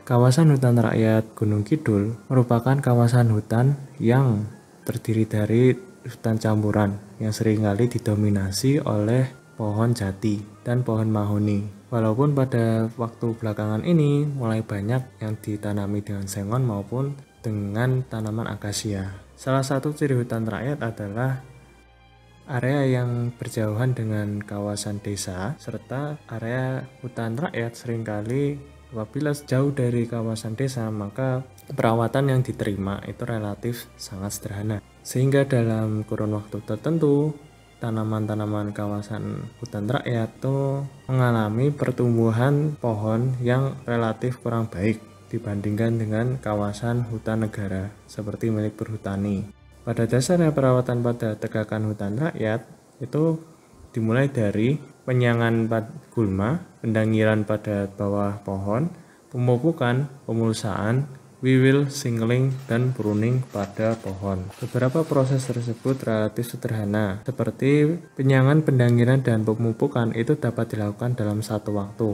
Kawasan hutan rakyat Gunung Kidul merupakan kawasan hutan yang terdiri dari hutan campuran yang seringkali didominasi oleh pohon jati dan pohon mahoni. Walaupun pada waktu belakangan ini mulai banyak yang ditanami dengan sengon maupun dengan tanaman akasia. Salah satu ciri hutan rakyat adalah area yang berjauhan dengan kawasan desa, serta area hutan rakyat seringkali apabila jauh dari kawasan desa, maka perawatan yang diterima itu relatif sangat sederhana. Sehingga dalam kurun waktu tertentu, tanaman-tanaman kawasan hutan rakyat itu mengalami pertumbuhan pohon yang relatif kurang baik dibandingkan dengan kawasan hutan negara seperti milik perhutani. Pada dasarnya perawatan pada tegakan hutan rakyat itu dimulai dari penyangan gulma, pendangiran pada bawah pohon, pemupukan, pemulsaan, wiwil, singling, dan pruning pada pohon. Beberapa proses tersebut relatif sederhana, seperti penyangan, pendangiran, dan pemupukan itu dapat dilakukan dalam satu waktu.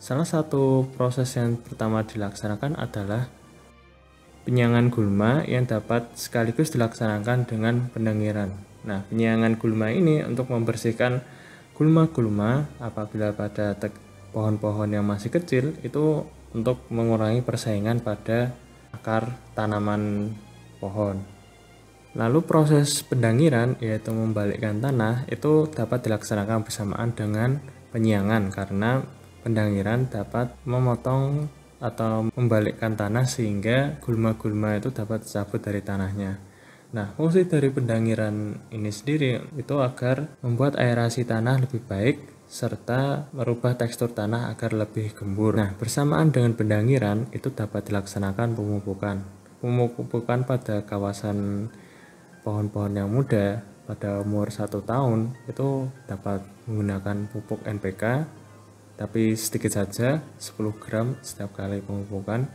Salah satu proses yang pertama dilaksanakan adalah penyangan gulma yang dapat sekaligus dilaksanakan dengan pendangiran. Nah, penyangan gulma ini untuk membersihkan gulma-gulma apabila pada pohon-pohon yang masih kecil itu untuk mengurangi persaingan pada akar tanaman pohon. Lalu proses pendangiran yaitu membalikkan tanah itu dapat dilaksanakan bersamaan dengan penyiangan karena pendangiran dapat memotong atau membalikkan tanah sehingga gulma-gulma itu dapat dicabut dari tanahnya. Nah, fungsi dari pendangiran ini sendiri itu agar membuat aerasi tanah lebih baik serta merubah tekstur tanah agar lebih gembur. Nah, bersamaan dengan pendangiran itu dapat dilaksanakan pemupukan. Pemupukan pada kawasan pohon-pohon yang muda pada umur 1 tahun itu dapat menggunakan pupuk NPK, tapi sedikit saja, 10 gram setiap kali pemupukan,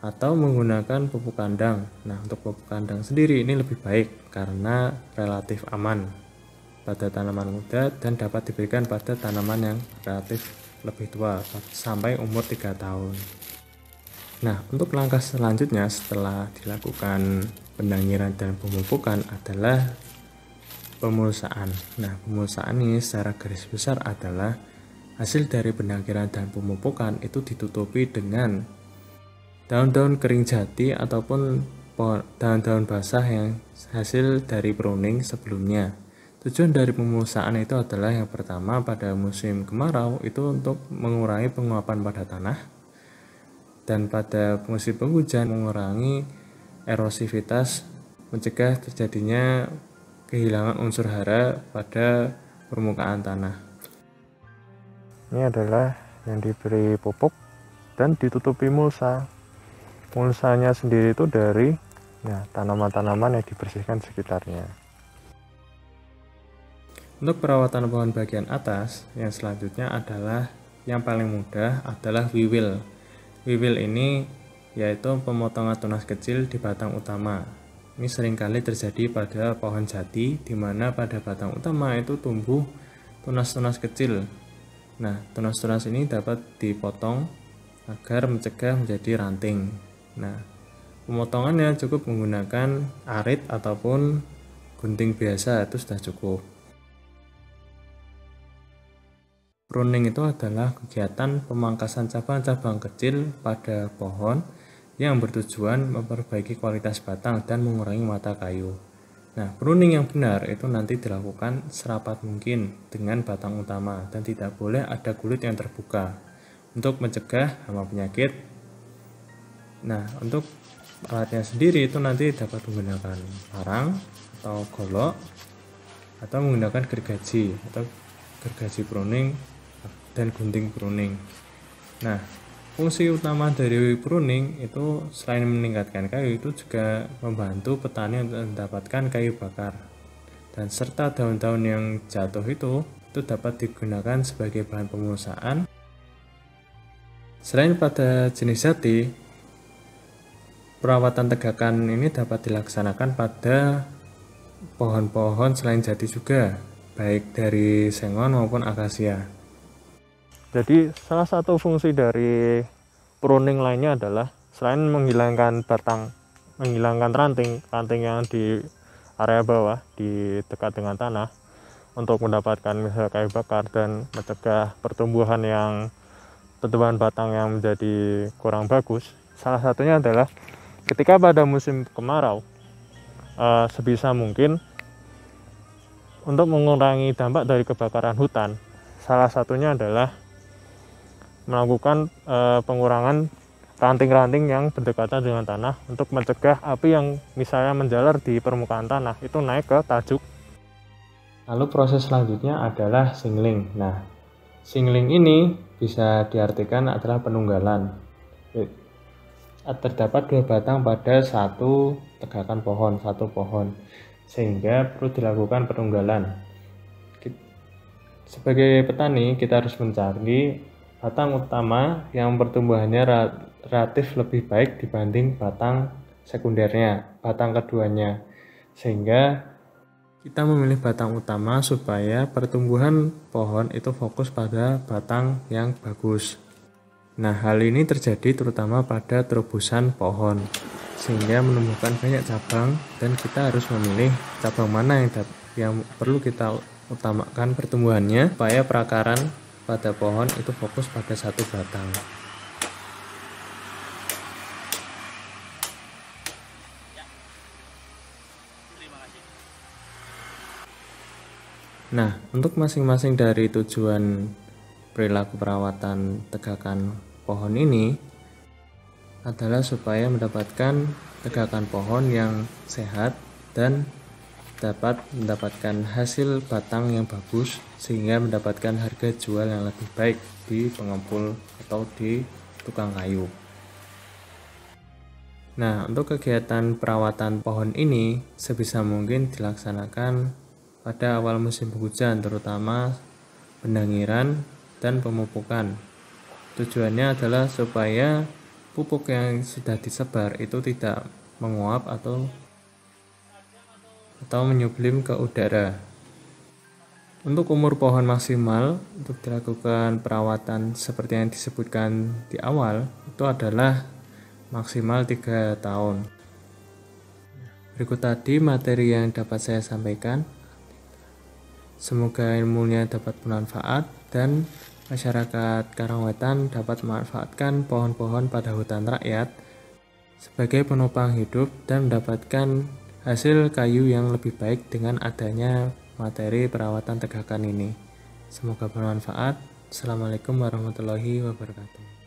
atau menggunakan pupuk kandang. Nah, untuk pupuk kandang sendiri ini lebih baik karena relatif aman pada tanaman muda dan dapat diberikan pada tanaman yang relatif lebih tua sampai umur 3 tahun. Nah, untuk langkah selanjutnya setelah dilakukan pendangiran dan pemupukan adalah pemulsaan. Nah, pemulsaan ini secara garis besar adalah hasil dari pendangiran dan pemupukan itu ditutupi dengan daun-daun kering jati ataupun daun-daun basah yang hasil dari pruning sebelumnya. Tujuan dari pemulsaan itu adalah yang pertama pada musim kemarau itu untuk mengurangi penguapan pada tanah, dan pada musim penghujan mengurangi erosivitas, mencegah terjadinya kehilangan unsur hara pada permukaan tanah. Ini adalah yang diberi pupuk dan ditutupi mulsa. Mulsanya sendiri itu dari tanaman-tanaman yang dibersihkan sekitarnya. Untuk perawatan pohon bagian atas, yang selanjutnya adalah yang paling mudah adalah wiwil. Wiwil ini yaitu pemotongan tunas kecil di batang utama. Ini seringkali terjadi pada pohon jati, di mana pada batang utama itu tumbuh tunas-tunas kecil. Nah, tunas-tunas ini dapat dipotong agar mencegah menjadi ranting. Nah, pemotongannya cukup menggunakan arit ataupun gunting biasa, itu sudah cukup. Pruning itu adalah kegiatan pemangkasan cabang-cabang kecil pada pohon yang bertujuan memperbaiki kualitas batang dan mengurangi mata kayu. Nah, pruning yang benar itu nanti dilakukan serapat mungkin dengan batang utama dan tidak boleh ada kulit yang terbuka untuk mencegah hama penyakit. Nah, untuk alatnya sendiri itu nanti dapat menggunakan parang atau golok atau menggunakan gergaji atau gergaji pruning dan gunting pruning. Nah, fungsi utama dari pruning itu selain meningkatkan kayu itu juga membantu petani untuk mendapatkan kayu bakar. Dan serta daun-daun yang jatuh itu dapat digunakan sebagai bahan pemulsaan. Selain pada jenis jati, perawatan tegakan ini dapat dilaksanakan pada pohon-pohon selain jati juga, baik dari sengon maupun akasia. Jadi salah satu fungsi dari pruning lainnya adalah selain menghilangkan ranting yang di area bawah di dekat dengan tanah untuk mendapatkan misalnya kayu bakar dan mencegah pertumbuhan batang yang menjadi kurang bagus. Salah satunya adalah ketika pada musim kemarau, sebisa mungkin untuk mengurangi dampak dari kebakaran hutan, salah satunya adalah melakukan pengurangan ranting-ranting yang berdekatan dengan tanah untuk mencegah api yang misalnya menjalar di permukaan tanah itu naik ke tajuk. Lalu proses selanjutnya adalah shingling. Nah, shingling ini bisa diartikan adalah penunggalan. Terdapat 2 batang pada satu satu pohon, sehingga perlu dilakukan penunggalan. Sebagai petani, kita harus mencari batang utama yang pertumbuhannya relatif lebih baik dibanding batang sekundernya, batang keduanya, sehingga kita memilih batang utama supaya pertumbuhan pohon itu fokus pada batang yang bagus. Nah, hal ini terjadi terutama pada terobosan pohon, sehingga menumbuhkan banyak cabang dan kita harus memilih cabang mana yang perlu kita utamakan pertumbuhannya supaya perakaran pada pohon itu fokus pada satu batang. Nah, untuk masing-masing dari tujuan perilaku perawatan tegakan pohon ini adalah supaya mendapatkan tegakan pohon yang sehat dan dapat mendapatkan hasil batang yang bagus sehingga mendapatkan harga jual yang lebih baik di pengepul atau di tukang kayu. Nah, untuk kegiatan perawatan pohon ini sebisa mungkin dilaksanakan pada awal musim hujan, terutama pendangiran dan pemupukan. Tujuannya adalah supaya pupuk yang sudah disebar itu tidak menguap atau menyublim ke udara. Untuk umur pohon maksimal untuk dilakukan perawatan seperti yang disebutkan di awal itu adalah maksimal 3 tahun. Berikut tadi materi yang dapat saya sampaikan. Semoga ilmunya dapat bermanfaat dan masyarakat Karangwetan dapat memanfaatkan pohon-pohon pada hutan rakyat sebagai penopang hidup dan mendapatkan hasil kayu yang lebih baik dengan adanya materi perawatan tegakan ini. Semoga bermanfaat. Assalamualaikum warahmatullahi wabarakatuh.